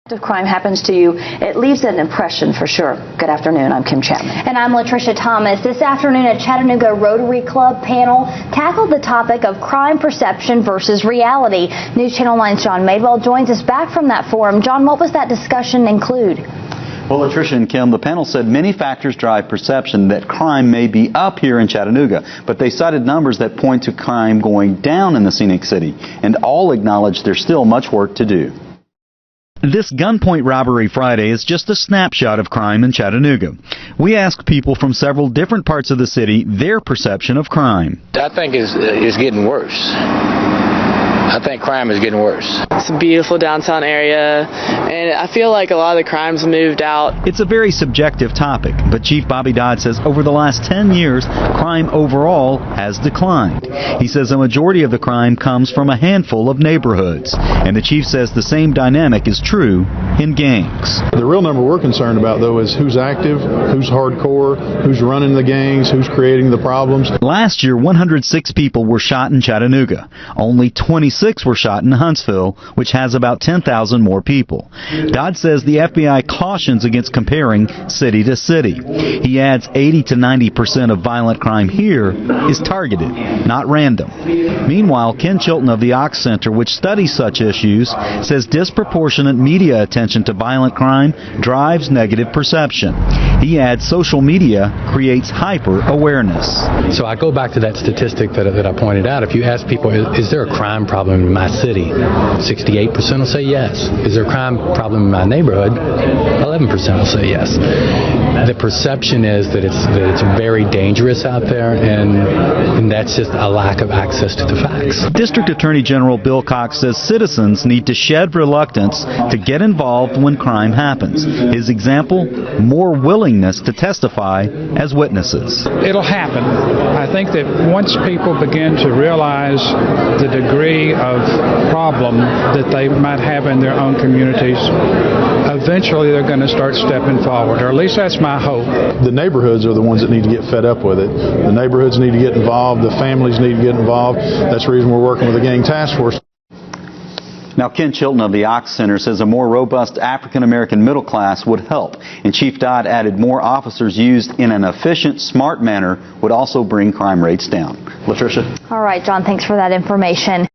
If crime happens to you, it leaves an impression for sure. Good afternoon. I'm Kim Chapman. And I'm Latricia Thomas. This afternoon, a Chattanooga Rotary Club panel tackled the topic of crime perception versus reality. News Channel 9's John Madewell joins us back from that forum. John, what was that discussion include? Well, Latricia and Kim, the panel said many factors drive perception that crime may be up here in Chattanooga, but they cited numbers that point to crime going down in the scenic city, and all acknowledge there's still much work to do. This Gunpoint Robbery Friday is just a snapshot of crime in Chattanooga. We asked people from several different parts of the city their perception of crime. I think it's getting worse. I think crime is getting worse. It's a beautiful downtown area, and I feel like a lot of the crimes moved out. It's a very subjective topic, but Chief Bobby Dodd says over the last 10 years, crime overall has declined. He says a majority of the crime comes from a handful of neighborhoods, and the chief says the same dynamic is true in gangs. The real number we're concerned about, though, is who's active, who's hardcore, who's running the gangs, who's creating the problems. Last year, 106 people were shot in Chattanooga. Only 26 were shot in Huntsville, which has about 10,000 more people. Dodd says the FBI cautions against comparing city to city. He adds 80 to 90% of violent crime here is targeted, not random. Meanwhile, Ken Chilton of the Ox Center, which studies such issues, says disproportionate media attention to violent crime drives negative perception. He adds social media creates hyper-awareness. So I go back to that statistic that I pointed out. If you ask people, is there a crime problem in my city? 68% will say yes. Is there a crime problem in my neighborhood? 11% will say yes. The perception is that it's very dangerous out there, and that's just a lack of access to the facts. District Attorney General Bill Cox says citizens need to shed reluctance to get involved when crime happens. His example, more willingness to testify as witnesses. It'll happen. I think that once people begin to realize the degree of problem that they might have in their own communities, eventually they're going to start stepping forward, or at least that's my hope. The neighborhoods are the ones that need to get fed up with it. The neighborhoods need to get involved. The families need to get involved. That's the reason we're working with the Gang Task Force. Now, Ken Chilton of the Ox Center says a more robust African-American middle class would help. And Chief Dodd added more officers used in an efficient, smart manner would also bring crime rates down. Latricia? All right, John, thanks for that information.